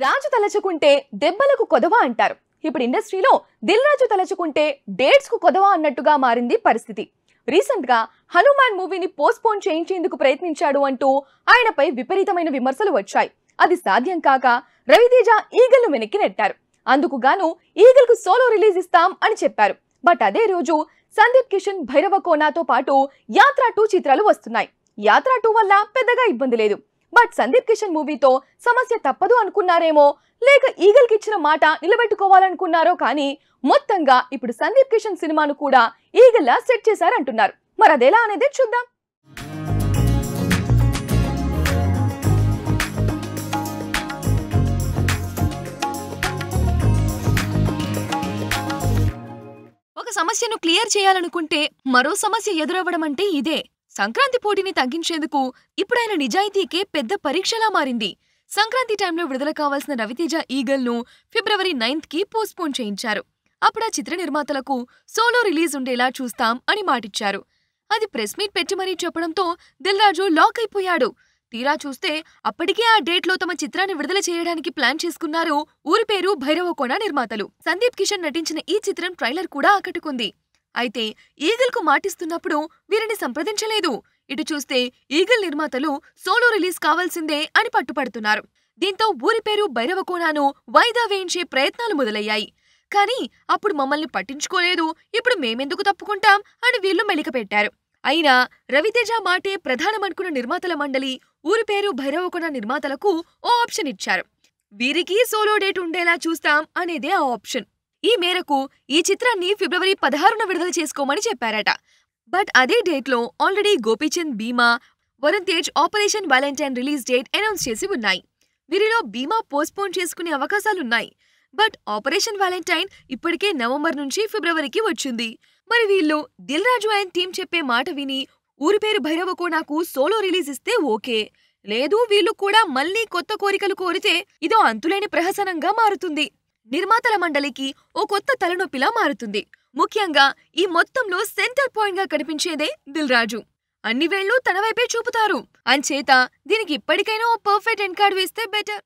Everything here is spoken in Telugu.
రాజు తలచుకుంటే దెబ్బలకు కొదవ అంటారు. ఇప్పుడు ఇండస్ట్రీలో దిల్ రాజు తలచుకుంటే డేట్స్ కు కొదవ అన్నట్టుగా మారింది పరిస్థితి. రీసెంట్ గా హనుమాన్ మూవీని పోస్ట్పోన్ చేయించేందుకు ప్రయత్నించాడు అంటూ ఆయనపై విపరీతమైన విమర్శలు వచ్చాయి. అది సాధ్యం కాక రవితేజ ఈగల్ ను వెనక్కి నెట్టారు. అందుకు గాను ఈగల్ కు సోలో రిలీజ్ ఇస్తాం అని చెప్పారు. బట్ అదే రోజు సందీప్ కిషన్ భైరవ కోనాతో పాటు యాత్ర 2 చిత్రాలు వస్తున్నాయి. యాత్ర 2 వల్ల పెద్దగా ఇబ్బంది లేదు. బట్ సందీప్ కిషన్ మూవీతో సమస్య తప్పదు అనుకున్నారేమో, లేక ఈగల్ కి ఇచ్చిన మాట నిలబెట్టుకోవాలనుకున్నారో కానీ మొత్తంగా ఇప్పుడు సందీప్ కిషన్ సినిమాను కూడా ఈగల్ లా సెట్ చేశారంటున్నారు. మరి అదెలా అనేది చూద్దాం. ఒక సమస్యను క్లియర్ చేయాలనుకుంటే మరో సమస్య ఎదురవ్వడం అంటే ఇదే. సంక్రాంతి పోటీని తగ్గించేందుకు ఇప్పుడైన నిజాయితీకే పెద్ద పరీక్షలా మారింది. సంక్రాంతి టైంలో విడుదల కావాల్సిన రవితేజ ఈగల్ ను ఫిబ్రవరి 9th కి పోస్ట్పోన్ చేయించారు. అప్పుడు ఆ చిత్ర నిర్మాతలకు సోలో రిలీజ్ ఉండేలా చూస్తాం అని మాటిచ్చారు. అది ప్రెస్ మీట్ పెట్టి మరీ చెప్పడంతో దిల్ రాజు లాక్ అయిపోయాడు. తీరా చూస్తే అప్పటికే ఆ డేట్ లో తమ చిత్రాన్ని విడుదల చేయడానికి ప్లాన్ చేసుకున్నారు ఊరి పేరు భైరవ కోన నిర్మాతలు. సందీప్ కిషన్ నటించిన ఈ చిత్రం ట్రైలర్ కూడా ఆకట్టుకుంది. అయితే ఈగల్ కు మాటిస్తున్నప్పుడు వీరిని సంప్రదించలేదు. ఇటు చూస్తే ఈగల్ నిర్మాతలు సోలో రిలీజ్ కావాల్సిందే అని పట్టుపడుతున్నారు. దీంతో ఊరి పేరు భైరవ కోనాను వాయిదా వేయించే ప్రయత్నాలు మొదలయ్యాయి. కానీ అప్పుడు మమ్మల్ని పట్టించుకోలేదు, ఇప్పుడు మేమెందుకు తప్పుకుంటాం అని వీళ్లు మెలికపెట్టారు. అయినా రవితేజ మాటే ప్రధానమనుకున్న నిర్మాతల మండలి ఊరి పేరు భైరవ కోన నిర్మాతలకు ఓ ఆప్షన్ ఇచ్చారు. వీరికి సోలో డేట్ ఉండేలా చూస్తాం అనేదే ఆ ఆప్షన్. ఈ మేరకు ఈ చిత్రాన్ని ఫిబ్రవరి 16న విడుదల చేసుకోమని చెప్పారట. బట్ అదే డేట్ లో already Gopichand Bhimaa, Varun Tej Operation Valentine release date announce చేసి ఉన్నాయి. వీరిలో భీమా పోస్ట్పోన్ చేసుకునే అవకాశాలున్నాయి. బట్ ఆపరేషన్ వాలంటైన్ ఇప్పటికే నవంబర్ నుంచి ఫిబ్రవరికి వచ్చింది. మరి వీళ్ళు దిల్ రాజు అండ్ టీం చెప్పే మాట విని ఊరి పేరు భైరవ కోనాకు సోలో రిలీజ్ ఇస్తే ఓకే, లేదు వీళ్ళు కూడా మళ్లీ కొత్త కోరికలు కోరితే ఇదో అంతులేని ప్రహసనంగా మారుతుంది. నిర్మాతల మండలికి ఓ కొత్త తలనొప్పిలా మారుతుంది. ముఖ్యంగా ఈ మొత్తంలో సెంటర్ పాయింట్ గా కనిపించేదే దిల్ రాజు. అన్ని వేళ్లు తన వైపే చూపుతారు. అంచేత దీనికి ఇప్పటికైనా ఓ పర్ఫెక్ట్ ఎండ్ కార్డ్ వేస్తే బెటర్.